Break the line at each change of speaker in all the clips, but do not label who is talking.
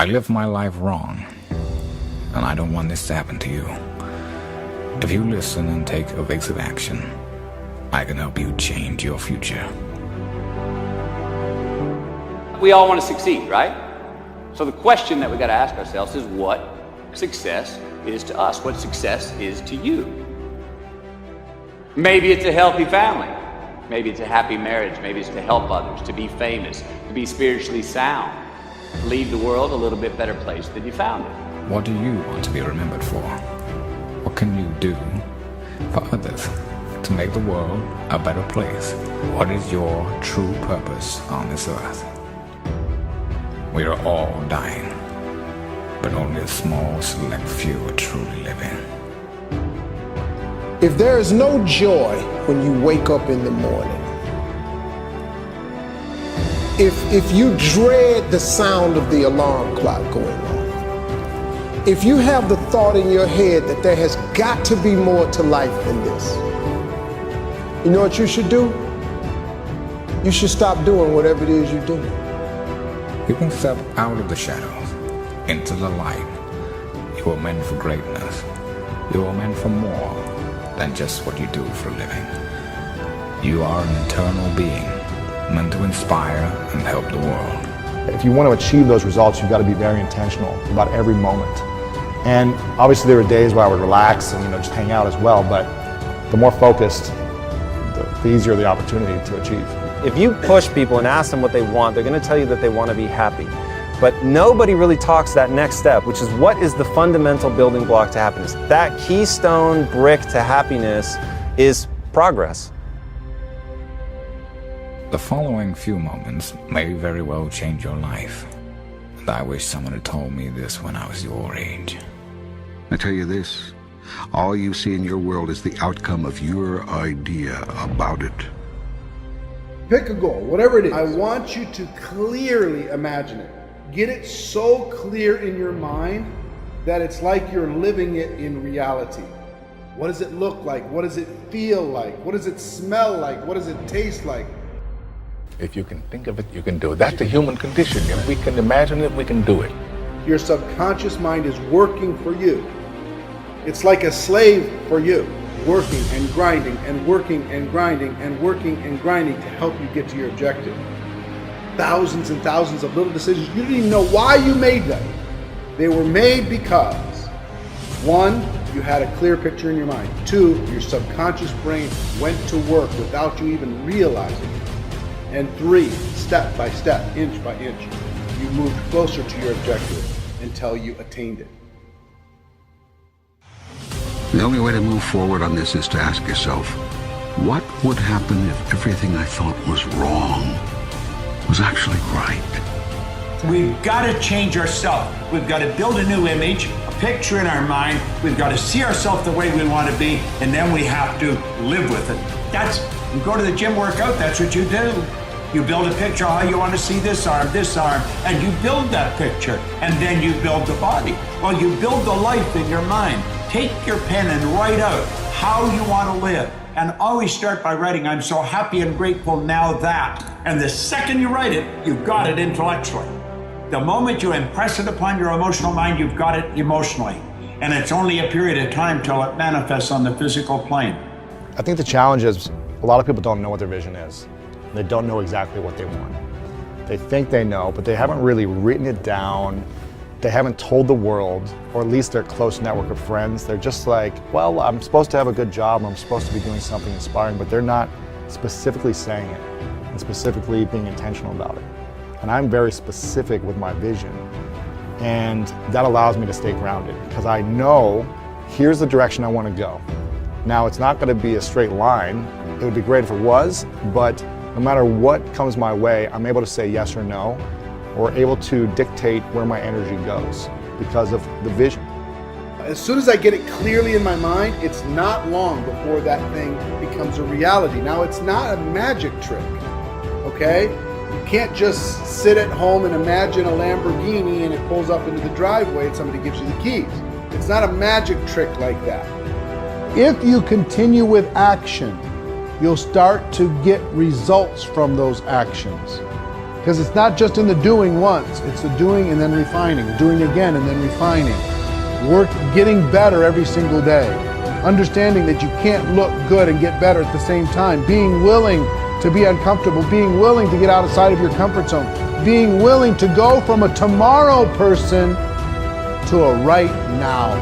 I live my life wrong, and I don't want this to happen to you. If you listen and take evasive action, I can help you change your future.
We all want to succeed, right? So the question that we got to ask ourselves is what success is to us, what success is to you. Maybe it's a healthy family. Maybe it's a happy marriage. Maybe it's to help others, to be famous, to be spiritually sound, to leave the world a little bit better place than you found it.
What do you want to be remembered for? What can you do for others to make the world a better place? What is your true purpose on this earth? We are all dying, but only a small select few are truly living.
If there is no joy when you wake up in the morning, if you dread the sound of the alarm clock going on, if you have the thought in your head that there has got to be more to life than this, you know what you should do? You should stop doing whatever it is you're doing.
You can step out of the shadows into the light. You are meant for greatness. You are meant for more than just what you do for a living. You are an eternal being, meant to inspire and help the world.
If you want to achieve those results, you've got to be very intentional about every moment. And obviously there were days where I would relax and just hang out as well, but the more focused, the easier the opportunity to achieve.
If you push people and ask them what they want, they're going to tell you that they want to be happy. But nobody really talks that next step, which is what is the fundamental building block to happiness. That keystone brick to happiness is progress.
The following few moments may very well change your life. And I wish someone had told me this when I was your age.
I tell you this, all you see in your world is the outcome of your idea about it.
Pick a goal, whatever it is. I want you to clearly imagine it. Get it so clear in your mind that it's like you're living it in reality. What does it look like? What does it feel like? What does it smell like? What does it taste like?
If you can think of it, you can do it. That's the human condition. If we can imagine it, we can do it.
Your subconscious mind is working for you. It's like a slave for you, working and grinding and working and grinding and working and grinding to help you get to your objective. Thousands and thousands of little decisions. You didn't even know why you made them. They were made because, one, you had a clear picture in your mind. Two, your subconscious brain went to work without you even realizing it. And three, step by step, inch by inch, you moved closer to your objective until you attained it.
The only way to move forward on this is to ask yourself, what would happen if everything I thought was wrong was actually right?
We've got to change ourselves. We've got to build a new image, a picture in our mind. We've got to see ourselves the way we want to be, and then we have to live with it. You go to the gym, work out, that's what you do. You build a picture of how you want to see this arm, and you build that picture, and then you build the body. Well, you build the life in your mind. Take your pen and write out how you want to live. And always start by writing, I'm so happy and grateful now that. And the second you write it, you've got it intellectually. The moment you impress it upon your emotional mind, you've got it emotionally. And it's only a period of time till it manifests on the physical plane.
I think the challenge is a lot of people don't know what their vision is. They don't know exactly what they want. They think they know, but they haven't really written it down. They haven't told the world, or at least their close network of friends. They're just like, well, I'm supposed to have a good job, I'm supposed to be doing something inspiring, but they're not specifically saying it and specifically being intentional about it. And I'm very specific with my vision, and that allows me to stay grounded because I know here's the direction I want to go. Now, it's not going to be a straight line. It would be great if it was, but no matter what comes my way, I'm able to say yes or no, or able to dictate where my energy goes because of the vision.
As soon as I get it clearly in my mind, it's not long before that thing becomes a reality. Now, it's not a magic trick, okay? You can't just sit at home and imagine a Lamborghini and it pulls up into the driveway and somebody gives you the keys. It's not a magic trick like that. If you continue with action, you'll start to get results from those actions. Because it's not just in the doing once, it's the doing and then refining, doing again and then refining. Getting better every single day. Understanding that you can't look good and get better at the same time. Being willing to be uncomfortable, being willing to get outside of your comfort zone, being willing to go from a tomorrow person to a right now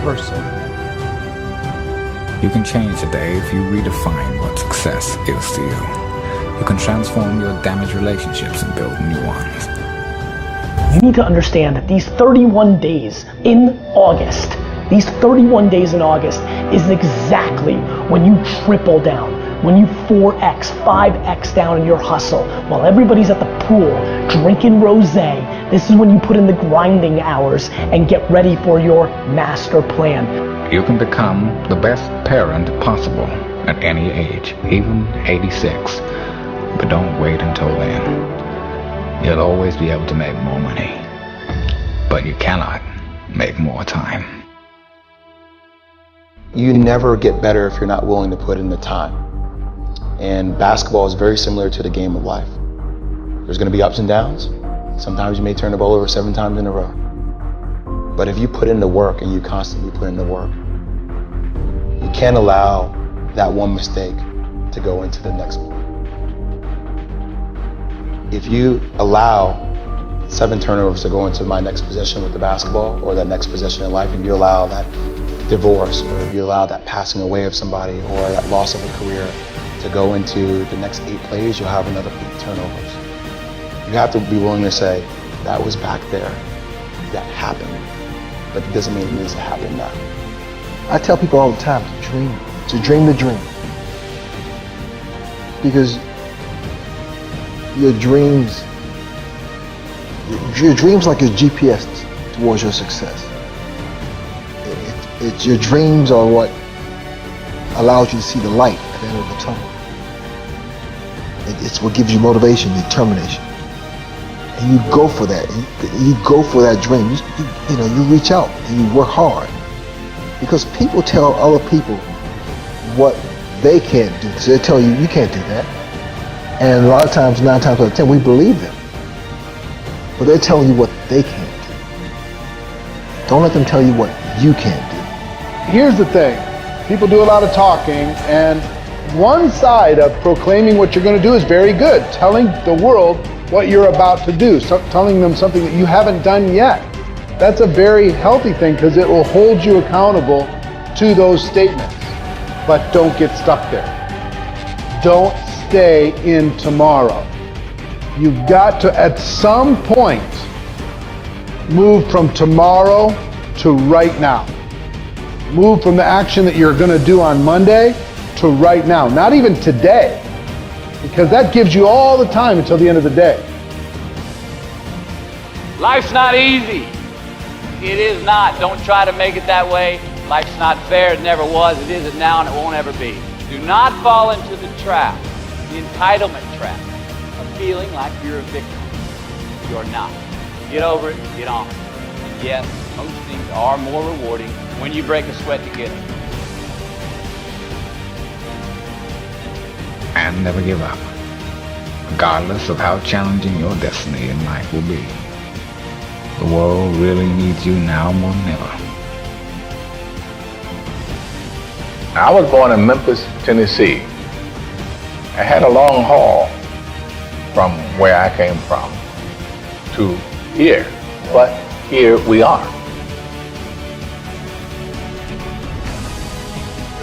person.
You can change the day if you redefine what success is to you. You can transform your damaged relationships and build new ones.
You need to understand that these 31 days in August, is exactly when you triple down, when you 4x, 5x down in your hustle. While everybody's at the pool drinking rosé, this is when you put in the grinding hours and get ready for your master plan.
You can become the best parent possible at any age, even 86. But don't wait until then. You'll always be able to make more money, but you cannot make more time.
You never get better if you're not willing to put in the time. And basketball is very similar to the game of life. There's going to be ups and downs. Sometimes you may turn the ball over 7 times in a row. But if you put in the work and you constantly put in the work, you can't allow that one mistake to go into the next one. If you allow 7 turnovers to go into my next possession with the basketball or that next possession in life, and you allow that divorce, or if you allow that passing away of somebody or that loss of a career to go into the next 8 plays, you'll have another 8 turnovers. You have to be willing to say, that was back there, that happened, but it doesn't mean it needs to happen now.
I tell people all the time to dream the dream. Because your dreams like your GPS towards your success. It's your dreams are what allows you to see the light at the end of the tunnel. It's what gives you motivation, determination. And you go for that. You go for that dream. You reach out and you work hard. Because people tell other people what they can't do. So they tell you, you can't do that. And a lot of times, 9 times out of 10, we believe them. But they're telling you what they can't do. Don't let them tell you what you can't do.
Here's the thing. People do a lot of talking, and one side of proclaiming what you're going to do is very good. Telling the world what you're about to do. Telling them something that you haven't done yet. That's a very healthy thing because it will hold you accountable to those statements. But don't get stuck there. Don't stay in tomorrow. You've got to, at some point, move from tomorrow to right now. Move from the action that you're going to do on Monday to right now. Not even today, because that gives you all the time until the end of the day.
Life's not easy. It is not. Don't try to make it that way. Life's not fair. It never was. It isn't now, and it won't ever be. Do not fall into the trap, the entitlement trap, of feeling like you're a victim. You're not. Get over it. Get on it. And yes, most things are more rewarding when you break a sweat to get them.
And never give up, regardless of how challenging your destiny in life will be. The world really needs you now more than ever.
I was born in Memphis, Tennessee. I had a long haul from where I came from to here, but here we are.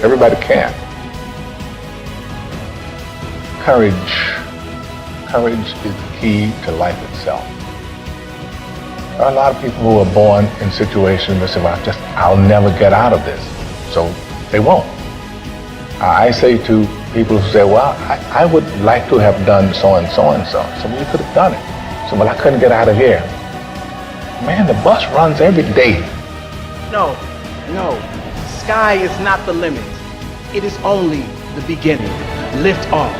Everybody can. Courage is the key to life itself. There are a lot of people who are born in situations that say, well, I'll never get out of this. So they won't. I say to people who say, well, I would like to have done so and so and so. So you could have done it. So, well, I couldn't get out of here. Man, the bus runs every day.
No. Sky is not the limit. It is only the beginning. Lift off.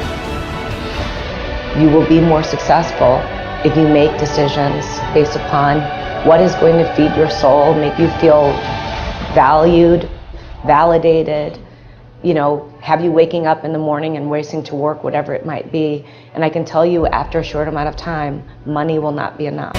You will be more successful if you make decisions based upon what is going to feed your soul, make you feel valued, validated, have you waking up in the morning and racing to work, whatever it might be. And I can tell you, after a short amount of time, money will not be enough.